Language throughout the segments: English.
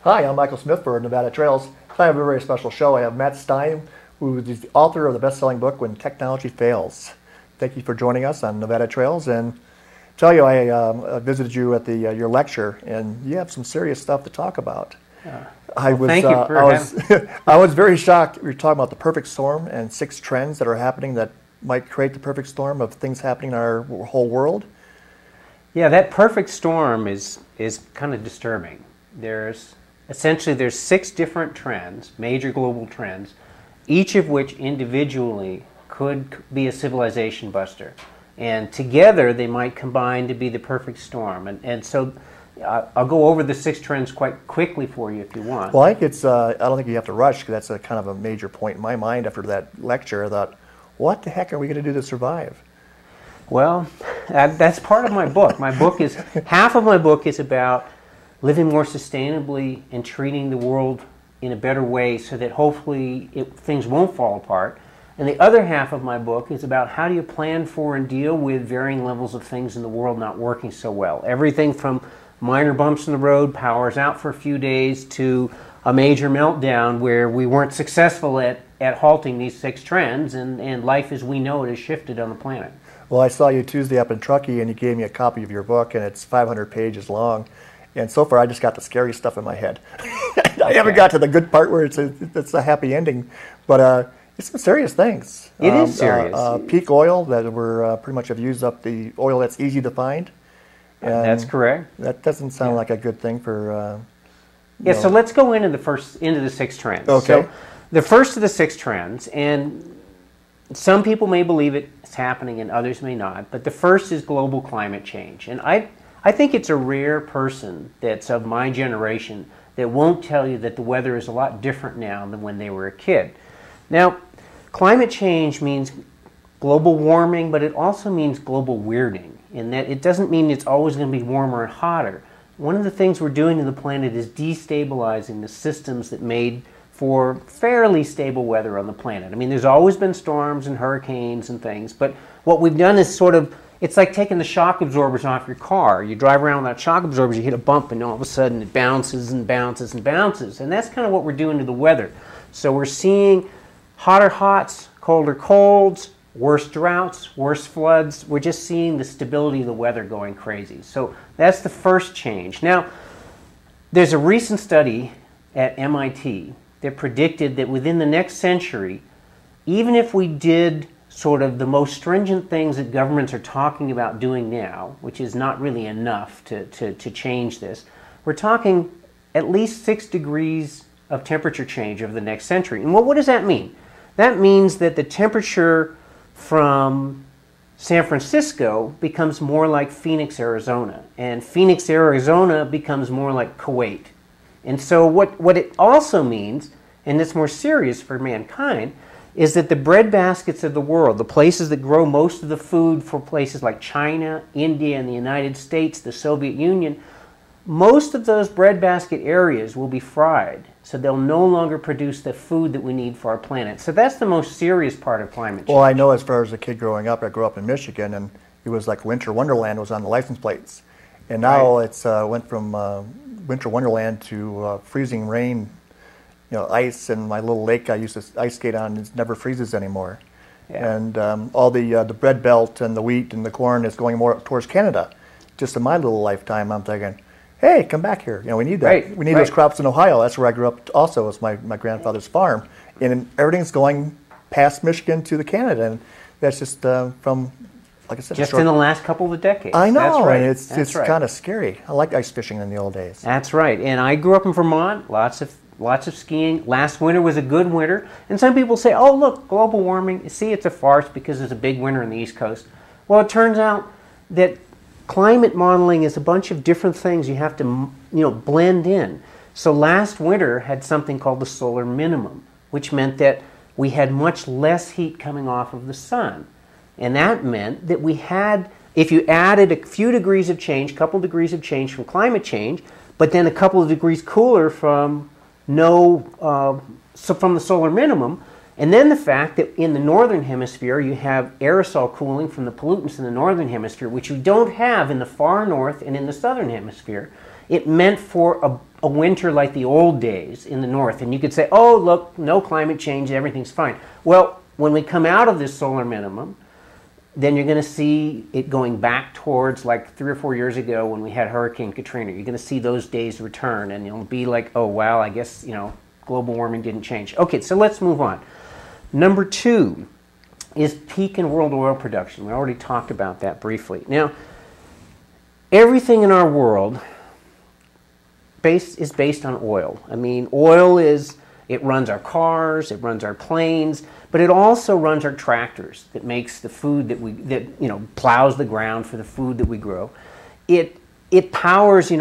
Hi, I'm Michael Smith for Nevada Trails. Tonight I have a very special show. I have Mark Stein, who is the author of the best-selling book, When Technology Fails. Thank you for joining us on Nevada Trails. And tell you, I visited you at your lecture, and you have some serious stuff to talk about. Thank you for having me. I was very shocked. We were talking about the perfect storm and 6 trends that are happening that might create the perfect storm of things happening in our whole world. Yeah, that perfect storm is kind of disturbing. There's 6 different trends, major global trends, each of which individually could be a civilization buster. And together they might combine to be the perfect storm. And so I'll go over the 6 trends quite quickly for you if you want. Well, I think I don't think you have to rush, because that's a kind of a major point in my mind after that lecture. I thought, what the heck are we going to do to survive? Well, that's part of my book. Half of my book is about living more sustainably and treating the world in a better way so that hopefully things won't fall apart. And the other half of my book is about how do you plan for and deal with varying levels of things in the world not working so well. Everything from minor bumps in the road, powers out for a few days, to a major meltdown where we weren't successful at halting these 6 trends, and life as we know it has shifted on the planet. Well, I saw you Tuesday up in Truckee, and you gave me a copy of your book, and it's 500 pages long. And so far, I just got the scary stuff in my head. I haven't got to the good part where it's a happy ending, but it's some serious things. It is serious. Peak oil, that we're pretty much have used up the oil that's easy to find. And that's correct. That doesn't sound like a good thing for. So let's go into the 6 trends. Okay. So the first of the 6 trends, and some people may believe it's happening and others may not, but the first is global climate change. And I think it's a rare person that's of my generation that won't tell you that the weather is a lot different now than when they were a kid. Now, climate change means global warming, but it also means global weirding, in that it doesn't mean it's always going to be warmer and hotter. One of the things we're doing to the planet is destabilizing the systems that made for fairly stable weather on the planet. I mean, there's always been storms and hurricanes and things, but what we've done is it's like taking the shock absorbers off your car. You drive around with that shock absorbers, you hit a bump, and all of a sudden it bounces and bounces and bounces. And that's kind of what we're doing to the weather. So we're seeing hotter hots, colder colds, worse droughts, worse floods. We're just seeing the stability of the weather going crazy. So that's the first change. Now, there's a recent study at MIT that predicted that within the next century, even if we did sort of the most stringent things that governments are talking about doing now, which is not really enough to change this, we're talking at least 6 degrees of temperature change over the next century. And what does that mean? That means that the temperature from San Francisco becomes more like Phoenix, Arizona, and Phoenix, Arizona becomes more like Kuwait. And so what it also means, and it's more serious for mankind, is that the bread baskets of the world, the places that grow most of the food for places like China, India, and the United States, the Soviet Union, most of those breadbasket areas will be fried, so they'll no longer produce the food that we need for our planet. So that's the most serious part of climate change. Well, I know as far as a kid growing up, I grew up in Michigan, and it was like Winter Wonderland was on the license plates. And now it's went from Winter Wonderland to freezing rain, ice, and my little lake I used to ice skate on, it never freezes anymore. Yeah. And all the bread belt and the wheat and the corn is going more towards Canada. Just in my little lifetime, I'm thinking, hey, come back here. We need that. Right. We need those crops in Ohio. That's where I grew up also. It's my grandfather's farm. And everything's going past Michigan to the Canada. And that's just from, like I said, just in the last couple of decades. I know. That's right. And it's kind of scary. I like ice fishing in the old days. That's right. And I grew up in Vermont, lots of skiing. Last winter was a good winter. And some people say, oh, look, global warming. See, it's a farce because there's a big winter on the East Coast. Well, it turns out that climate modeling is a bunch of different things you have to blend in. So last winter had something called the solar minimum, which meant that we had much less heat coming off of the sun. And that meant that we had, if you added a few degrees of change, couple degrees of change from climate change, but then a couple of degrees cooler from from the solar minimum, and then the fact that in the northern hemisphere you have aerosol cooling from the pollutants in the northern hemisphere, which you don't have in the far north and in the southern hemisphere, it meant for a winter like the old days in the north, and you could say, oh, look, no climate change, everything's fine. Well, when we come out of this solar minimum, then you're going to see it going back towards like 3 or 4 years ago when we had Hurricane Katrina. You're going to see those days return, and you'll be like, oh, wow, I guess, global warming didn't change. Okay, so let's move on. Number 2 is peak in world oil production. We already talked about that briefly. Now, everything in our world is based on oil. I mean, oil it runs our cars, it runs our planes, but it also runs our tractors that makes the food that plows the ground for the food that we grow. It powers,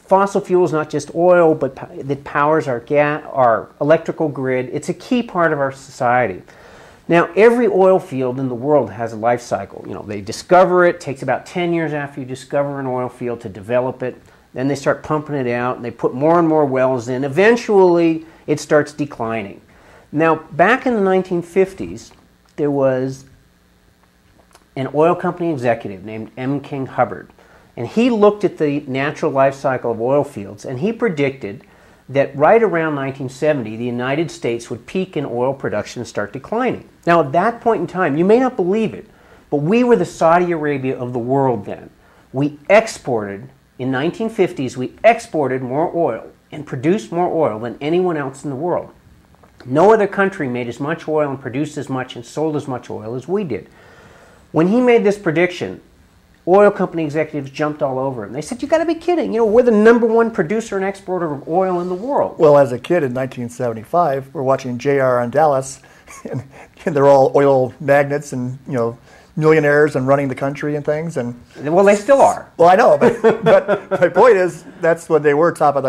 fossil fuels, not just oil, but that powers our electrical grid. It's a key part of our society. Now, every oil field in the world has a life cycle. They discover it. It takes about 10 years after you discover an oil field to develop it. Then they start pumping it out, and they put more and more wells in. Eventually, it starts declining. Now, back in the 1950s, there was an oil company executive named M. King Hubbard, and he looked at the natural life cycle of oil fields, and he predicted that right around 1970, the United States would peak in oil production and start declining. Now, at that point in time, you may not believe it, but we were the Saudi Arabia of the world then. We exported, in 1950s, we exported more oil and produced more oil than anyone else in the world. No other country made as much oil and produced as much and sold as much oil as we did. When he made this prediction, oil company executives jumped all over him. They said, you got to be kidding. We're the #1 producer and exporter of oil in the world. Well, as a kid in 1975, we're watching JR on Dallas, and they're all oil magnates and, millionaires and running the country and things. And well, they still are. Well, I know, but my point is that's when they were top of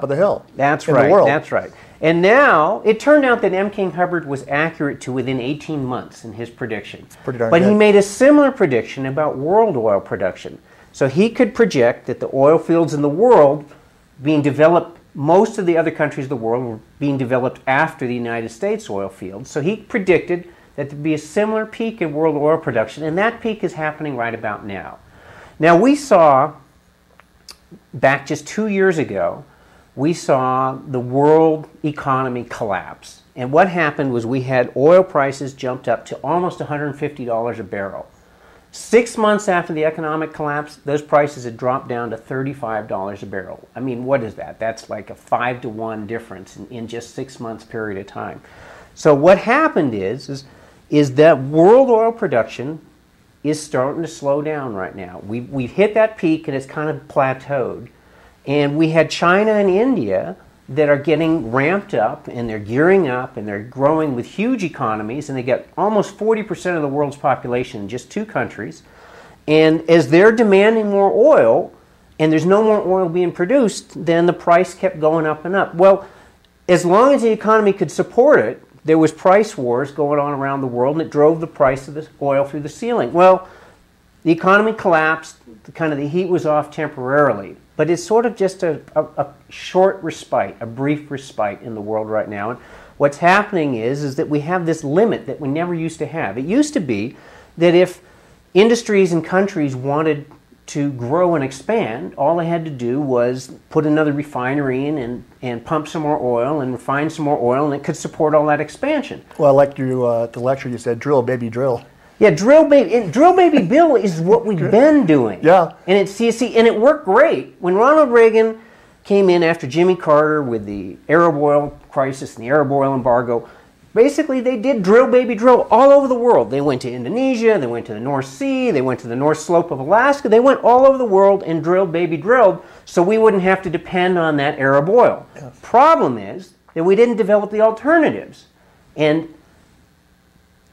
the hill. That's in right. The world. That's right. And now it turned out that M. King Hubbard was accurate to within 18 months in his prediction. Pretty darn but good. He made a similar prediction about world oil production. So he could project that the oil fields in the world being developed, most of the other countries of the world were being developed after the United States oil fields. So he predicted that there'd be a similar peak in world oil production, and that peak is happening right about now. Now, we saw, back just 2 years ago, we saw the world economy collapse. And what happened was we had oil prices jumped up to almost $150 a barrel. 6 months after the economic collapse, those prices had dropped down to $35 a barrel. I mean, what is that? That's like a 5-to-1 difference in just 6 months period of time. So what happened is that world oil production is starting to slow down right now. We've hit that peak and it's kind of plateaued. And we had China and India that are getting ramped up and they're gearing up and they're growing with huge economies, and they get almost 40% of the world's population in just 2 countries. And as they're demanding more oil and there's no more oil being produced, then the price kept going up and up. Well, as long as the economy could support it, there was price wars going on around the world, and it drove the price of the oil through the ceiling. Well, the economy collapsed, the heat was off temporarily, but it's sort of just a short respite, a brief respite in the world right now. And what's happening is that we have this limit that we never used to have. It used to be that if industries and countries wanted to grow and expand, all they had to do was put another refinery in and pump some more oil and refine some more oil, and it could support all that expansion. Well, like the lecture you said, drill, baby, drill. Yeah, drill baby Bill is what we've been doing. Yeah. And and it worked great. When Ronald Reagan came in after Jimmy Carter with the Arab oil crisis and the Arab oil embargo, basically they did drill baby drill all over the world. They went to Indonesia, they went to the North Sea, they went to the North Slope of Alaska. They went all over the world and drilled baby drilled so we wouldn't have to depend on that Arab oil. Yes. Problem is that we didn't develop the alternatives. And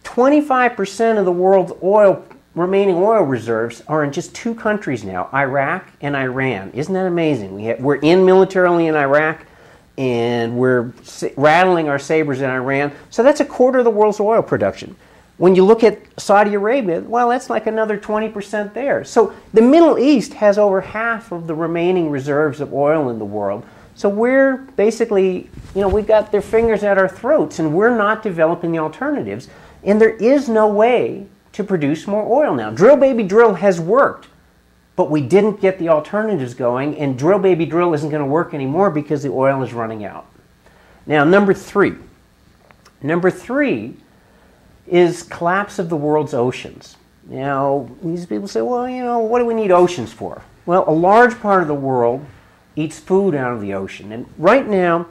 25% of the world's remaining oil reserves are in just 2 countries now, Iraq and Iran. Isn't that amazing? We're in militarily in Iraq, and we're rattling our sabers in Iran. So that's a quarter of the world's oil production. When you look at Saudi Arabia, well, that's like another 20% there. So the Middle East has over half of the remaining reserves of oil in the world. So we're basically, we've got their fingers at our throats, and we're not developing the alternatives. And there is no way to produce more oil now. Drill baby drill has worked, but we didn't get the alternatives going, and drill baby drill isn't going to work anymore because the oil is running out. Now, number three is collapse of the world's oceans. Now, these people say, well, you know, what do we need oceans for? Well, a large part of the world eats food out of the ocean, and right now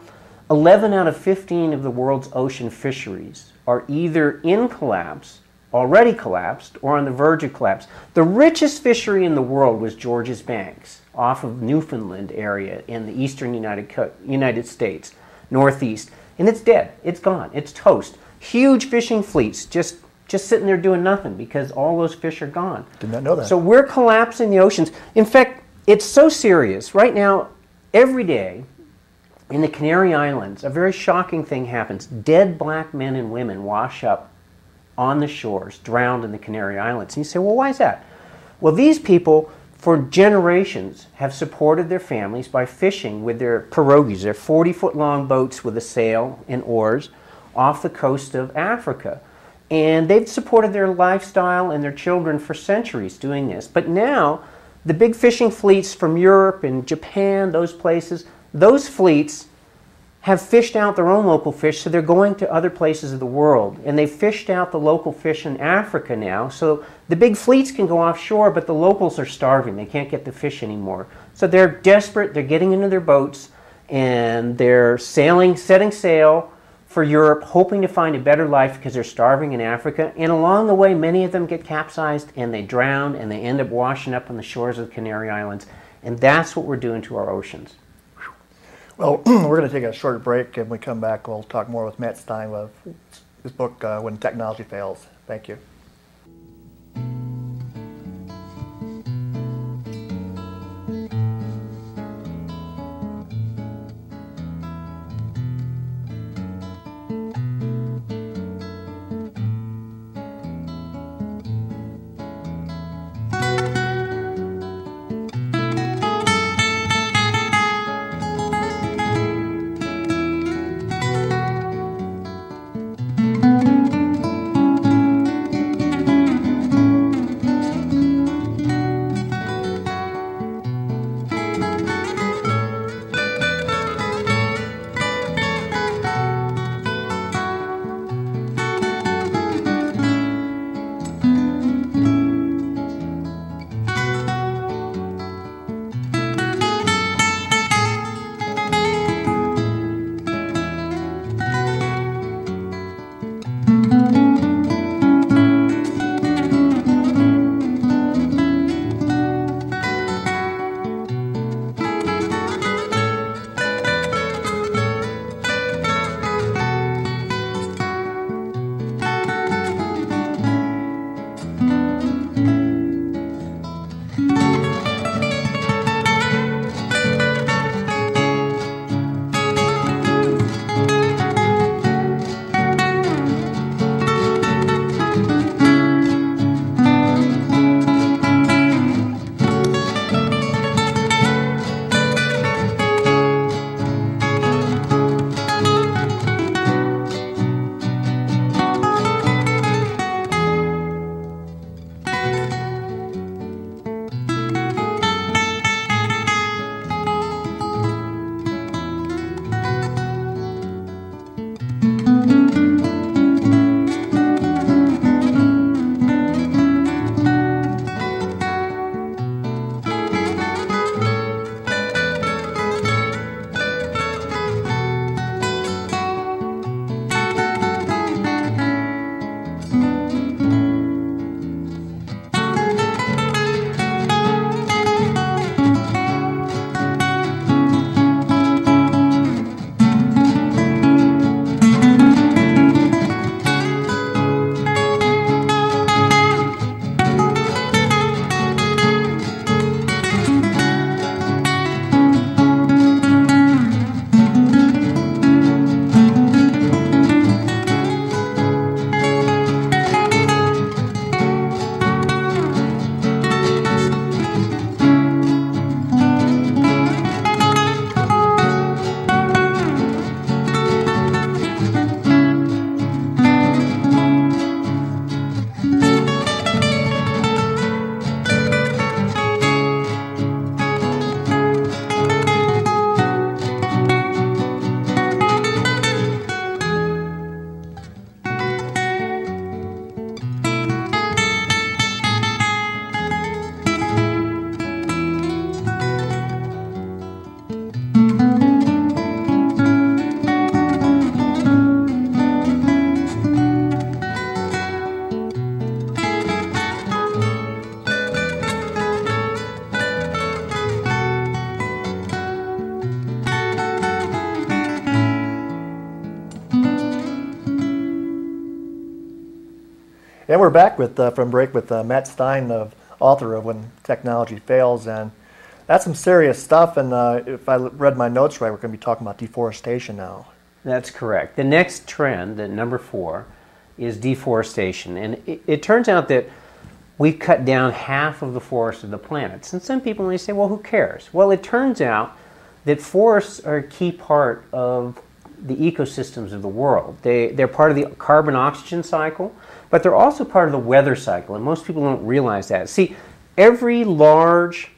11 out of 15 of the world's ocean fisheries are either in collapse, already collapsed, or on the verge of collapse. The richest fishery in the world was George's Banks, off of Newfoundland area in the eastern United States, northeast. And it's dead. It's gone. It's toast. Huge fishing fleets just sitting there doing nothing because all those fish are gone. Did not know that. So we're collapsing the oceans. In fact, it's so serious. Right now, every day, in the Canary Islands, a very shocking thing happens. Dead black men and women wash up on the shores, drowned in the Canary Islands. And you say, well, why is that? Well, these people, for generations, have supported their families by fishing with their pirogues, their 40-foot-long boats with a sail and oars, off the coast of Africa. And they've supported their lifestyle and their children for centuries doing this. But now, the big fishing fleets from Europe and Japan, those places, those fleets have fished out their own local fish, so they're going to other places of the world. And they've fished out the local fish in Africa now, so the big fleets can go offshore, but the locals are starving. They can't get the fish anymore. So they're desperate, they're getting into their boats, and they're setting sail for Europe, hoping to find a better life because they're starving in Africa. And along the way, many of them get capsized, and they drown, and they end up washing up on the shores of the Canary Islands. And that's what we're doing to our oceans. Well, we're going to take a short break, and when we come back, we'll talk more with Matt Stein of his book, When Technology Fails. Thank you. And we're back with from break with Matt Stein, the author of When Technology Fails, and that's some serious stuff. And if I read my notes right, we're going to be talking about deforestation now. That's correct. The next trend, at number 4, is deforestation. And it turns out that we've cut down half of the forests of the planet. And some people may say, well, who cares? Well, it turns out that forests are a key part of the ecosystems of the world. They're part of the carbon-oxygen cycle, but they're also part of the weather cycle, and most people don't realize that. See, every large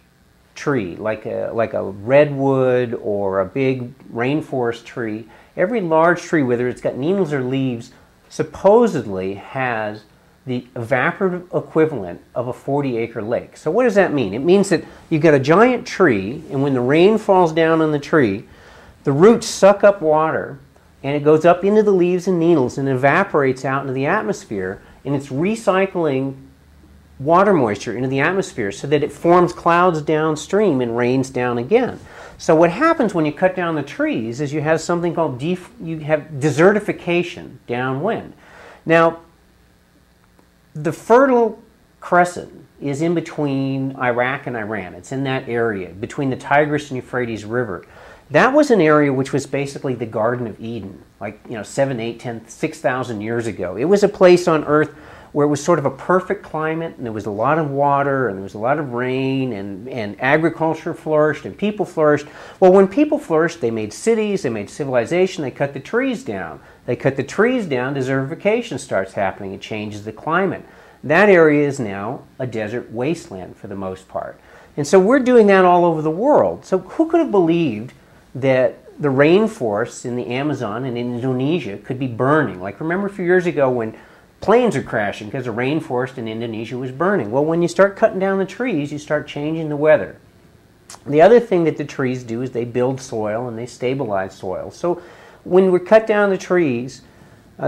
tree, like a redwood or a big rainforest tree, every large tree, whether it's got needles or leaves, supposedly has the evaporative equivalent of a 40-acre lake. So what does that mean? It means that you've got a giant tree, and when the rain falls down on the tree, the roots suck up water, and it goes up into the leaves and needles and evaporates out into the atmosphere, and it's recycling water moisture into the atmosphere so that it forms clouds downstream and rains down again. So what happens when you cut down the trees is you have something called desertification downwind. Now, the Fertile Crescent is in between Iraq and Iran. It's in that area, between the Tigris and Euphrates River. That was an area which was basically the Garden of Eden, like 7, 8, 10, 6,000 years ago. It was a place on Earth where it was sort of a perfect climate, and there was a lot of water, and there was a lot of rain, and agriculture flourished, and people flourished. Well, when people flourished, they made cities, they made civilization, they cut the trees down. They cut the trees down, desertification starts happening, it changes the climate. That area is now a desert wasteland for the most part. And so we're doing that all over the world. So who could have believed that the rainforests in the Amazon and in Indonesia could be burning? Like, remember a few years ago when planes are crashing because the rainforest in Indonesia was burning? Well, when you start cutting down the trees, you start changing the weather. The other thing that the trees do is they build soil and they stabilize soil. So when we cut down the trees,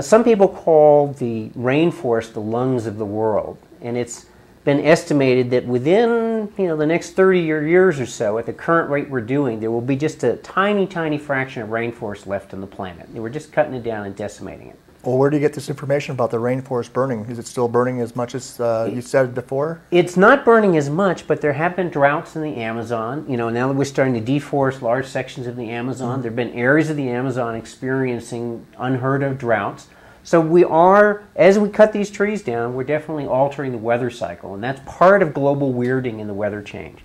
some people call the rainforest the lungs of the world. And it's been estimated that within the next 30 years or so, at the current rate we're doing, there will be just a tiny, tiny fraction of rainforest left on the planet. And we're just cutting it down and decimating it. Well, where do you get this information about the rainforest burning? Is it still burning as much as you said before? It's not burning as much, but there have been droughts in the Amazon. Now that we're starting to deforest large sections of the Amazon, there have been areas of the Amazon experiencing unheard of droughts. So we are, as we cut these trees down, we're definitely altering the weather cycle, and that's part of global weirding in the weather change.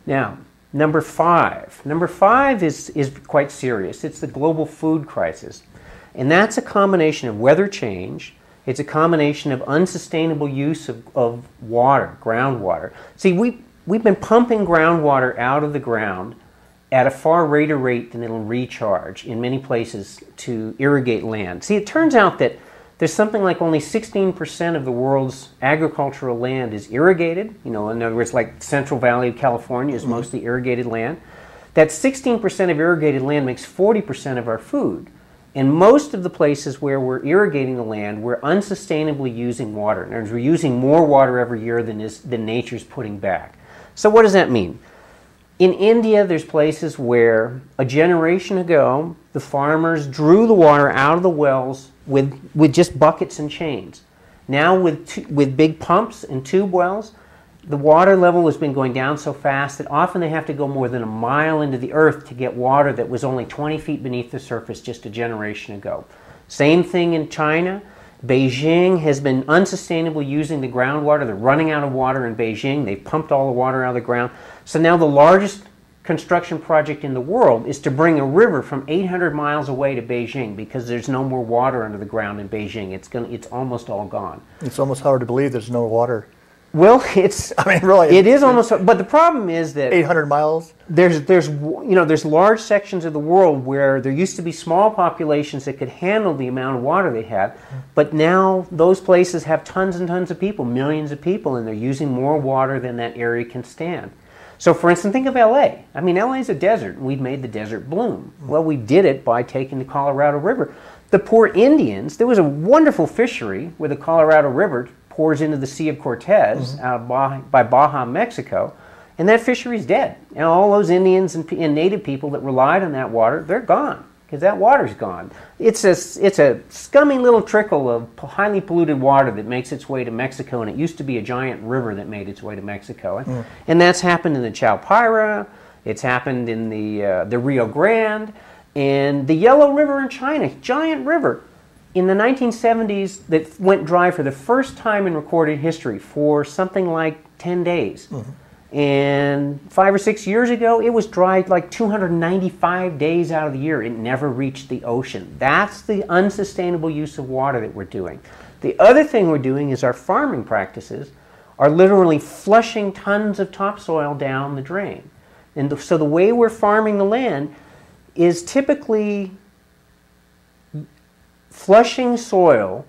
Now, number 5. Number 5 is quite serious. It's the global food crisis. And that's a combination of weather change. It's a combination of unsustainable use of water, groundwater. See, we've been pumping groundwater out of the ground at a far greater rate than it'll recharge in many places to irrigate land. See, it turns out that there's something like only 16% of the world's agricultural land is irrigated. In other words, like Central Valley of California is mostly irrigated land. That 16% of irrigated land makes 40% of our food. And most of the places where we're irrigating the land, we're unsustainably using water. In other words, we're using more water every year than nature's putting back. So what does that mean? In India, there's places where a generation ago, the farmers drew the water out of the wells with just buckets and chains. Now with big pumps and tube wells, the water level has been going down so fast that often they have to go more than a mile into the earth to get water that was only 20 feet beneath the surface just a generation ago. Same thing in China. Beijing has been unsustainably using the groundwater. They're running out of water in Beijing. They've pumped all the water out of the ground. So now the largest construction project in the world is to bring a river from 800 miles away to Beijing because there's no more water under the ground in Beijing. It's almost all gone. It's almost hard to believe there's no water. Well, really, it is almost, but the problem is that 800 miles. There's large sections of the world where there used to be small populations that could handle the amount of water they had, but now those places have tons and tons of people, millions of people, and they're using more water than that area can stand. So, for instance, think of LA. I mean, LA is a desert, and we've made the desert bloom. Well, we did it by taking the Colorado River. The poor Indians, there was a wonderful fishery where the Colorado River pours into the Sea of Cortez out by Baja, Mexico, and that fishery's dead. And all those Indians and native people that relied on that water, they're gone. because that water's gone. It's a scummy little trickle of highly polluted water that makes its way to Mexico, and it used to be a giant river that made its way to Mexico. And that's happened in the Chowpira, it's happened in the Rio Grande, and the Yellow River in China, giant river. In the 1970s, that went dry for the first time in recorded history for something like 10 days. And 5 or 6 years ago, it was dry like 295 days out of the year. It never reached the ocean. That's the unsustainable use of water that we're doing. The other thing we're doing is our farming practices are literally flushing tons of topsoil down the drain. And so the way we're farming the land is typically flushing soil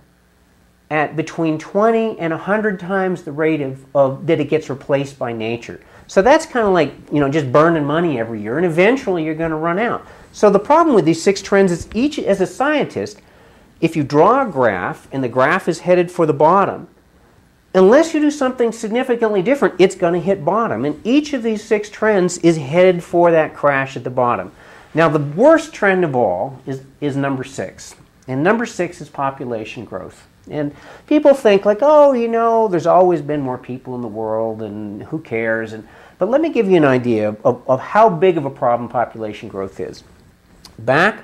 at between 20 and 100 times the rate of that it gets replaced by nature. So that's kind of like, just burning money every year, and eventually you're going to run out. So the problem with these 6 trends is each, as a scientist, if you draw a graph and the graph is headed for the bottom, unless you do something significantly different, it's going to hit bottom. And each of these 6 trends is headed for that crash at the bottom. Now, the worst trend of all is number 6. And number 6 is population growth. And people think like, there's always been more people in the world and who cares? But let me give you an idea of how big of a problem population growth is. Back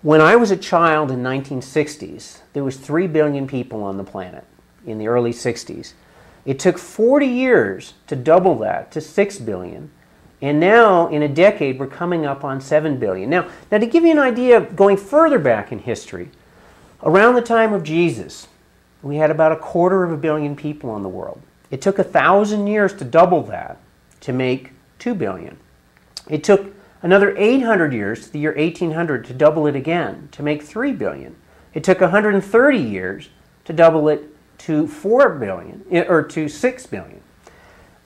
when I was a child in the 1960s, there was 3 billion people on the planet in the early 60s. It took 40 years to double that to 6 billion. And now, in a decade, we're coming up on 7 billion. Now, to give you an idea, going further back in history, around the time of Jesus, we had about 250 million people in the world. It took 1,000 years to double that to make 2 billion. It took another 800 years to the year 1800 to double it again, to make 3 billion. It took 130 years to double it to 4 billion, or to 6 billion.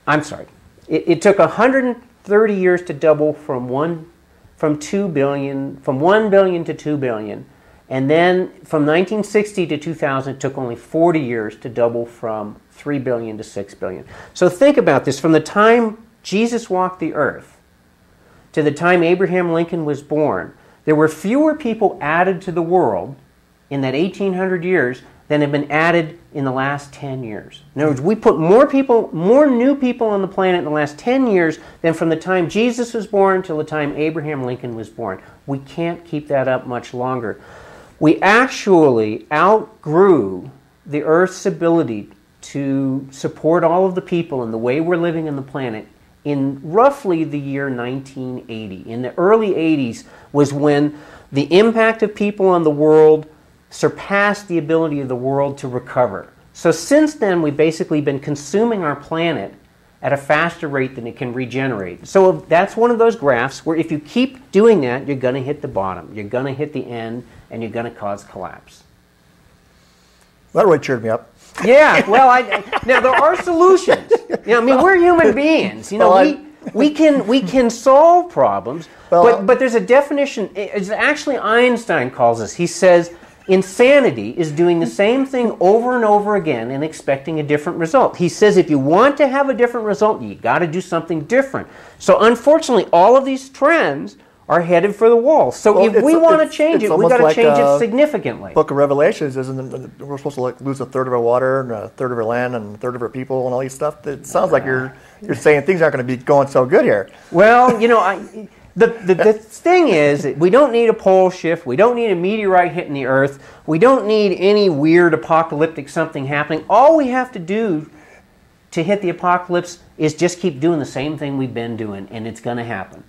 I'm sorry. It took 130 years to double from 1 billion to 2 billion. And then from 1960 to 2000, it took only 40 years to double from 3 billion to 6 billion. So think about this. From the time Jesus walked the earth to the time Abraham Lincoln was born, there were fewer people added to the world in that 1800 years than have been added in the last 10 years. In other words, we put more new people on the planet in the last 10 years than from the time Jesus was born till the time Abraham Lincoln was born. We can't keep that up much longer. We actually outgrew the Earth's ability to support all of the people in the way we're living on the planet in roughly the year 1980. In the early 80s was when the impact of people on the world surpassed the ability of the world to recover. So since then, we've basically been consuming our planet at a faster rate than it can regenerate. So that's one of those graphs where if you keep doing that, you're going to hit the bottom, you're going to hit the end, and you're going to cause collapse. That really cheered me up. Yeah, well, now there are solutions. We're human beings. We can solve problems, but there's a definition. It's actually Einstein calls us. He says insanity is doing the same thing over and over again and expecting a different result. He says if you want to have a different result, you got to do something different. So unfortunately, all of these trends are headed for the wall. So if we want to change it, we've got to change it significantly. Book of Revelations isn't we're supposed to lose a third of our water and a third of our land and a third of our people and all these stuff. It sounds like you're saying things aren't going to be going so good here. Well, the thing is, we don't need a pole shift. We don't need a meteorite hitting the Earth. We don't need any weird apocalyptic something happening. All we have to do to hit the apocalypse is just keep doing the same thing we've been doing, and it's going to happen.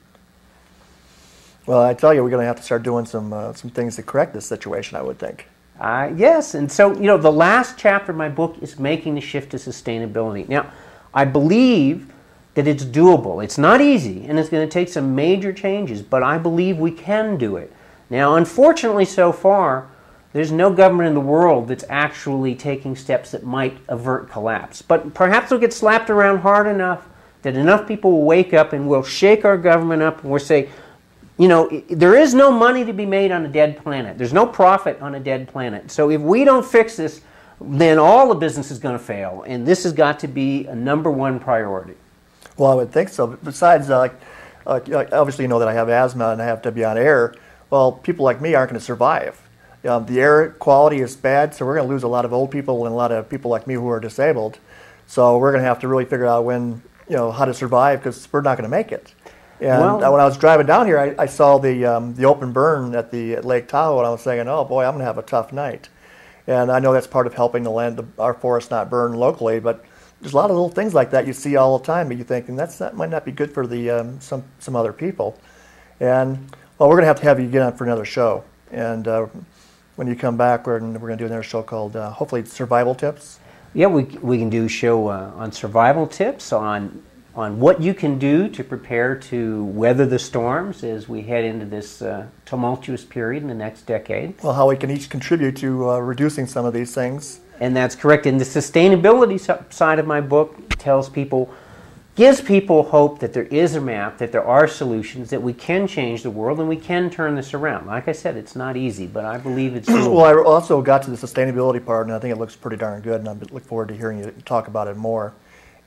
Well, I tell you, we're going to have to start doing some things to correct this situation, I would think. Yes, and so, the last chapter of my book is making the shift to sustainability. Now, I believe that it's doable. It's not easy, and it's going to take some major changes, but I believe we can do it. Now, unfortunately, so far, there's no government in the world that's actually taking steps that might avert collapse. But perhaps we'll get slapped around hard enough that enough people will wake up and we'll shake our government up and we'll say, there is no money to be made on a dead planet. There's no profit on a dead planet. So if we don't fix this, then all the business is going to fail. And this has got to be a number one priority. Well, I would think so. Besides, obviously you know that I have asthma and I have to be on air. well, people like me aren't going to survive. The air quality is bad, so we're going to lose a lot of old people and a lot of people like me who are disabled. So we're going to have to really figure out how to survive, because we're not going to make it. And when I was driving down here, I saw the open burn at Lake Tahoe, and I was saying, oh boy, I'm going to have a tough night. And I know that's part of helping our forests not burn locally, but there's a lot of little things like that you see all the time, but you think, and that might not be good for some other people. And well, we're going to have you get on for another show. And when you come back, we're going to do another show called hopefully Survival Tips. Yeah, we can do a show on survival tips, on what you can do to prepare to weather the storms as we head into this tumultuous period in the next decade. Well, how we can each contribute to reducing some of these things. And that's correct. And the sustainability side of my book gives people hope that there is a map, that there are solutions, that we can change the world and we can turn this around. Like I said, it's not easy, but I believe it's doable. Well, I also got to the sustainability part, and I think it looks pretty darn good, and I look forward to hearing you talk about it more.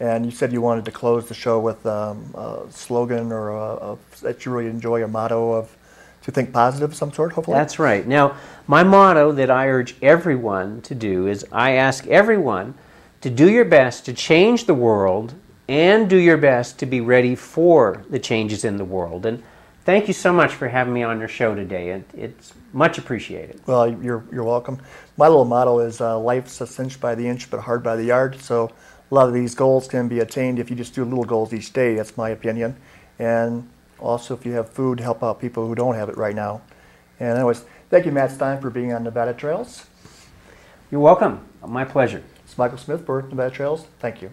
And you said you wanted to close the show with a slogan or that you really enjoy, a motto of to think positive of some sort, hopefully? That's right. Now, my motto that I urge everyone to do is I ask everyone to do your best to change the world and do your best to be ready for the changes in the world. And thank you so much for having me on your show today. It's much appreciated. Well, you're welcome. My little motto is life's a cinch by the inch, but hard by the yard. So a lot of these goals can be attained if you just do little goals each day. That's my opinion. And also, if you have food, help out people who don't have it right now. And anyways, thank you, Matt Stein, for being on Nevada Trails. You're welcome. My pleasure. It's Michael Smith for Nevada Trails. Thank you.